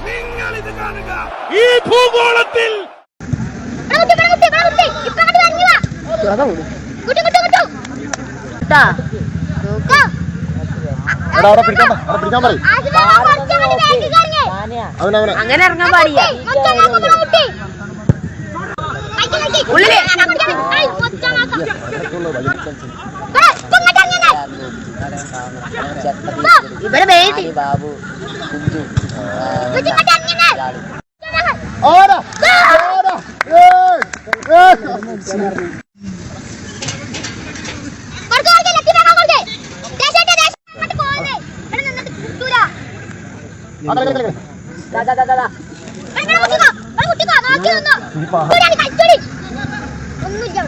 നിങ്ങൾ ഇത് കാണുക. ഈ ഭൂഗോളത്തിൽ അങ്ങനെ ഇറങ്ങാൻ പാടില്ല. ഇവിടെ ബാബു ഒന്നുമില്ല.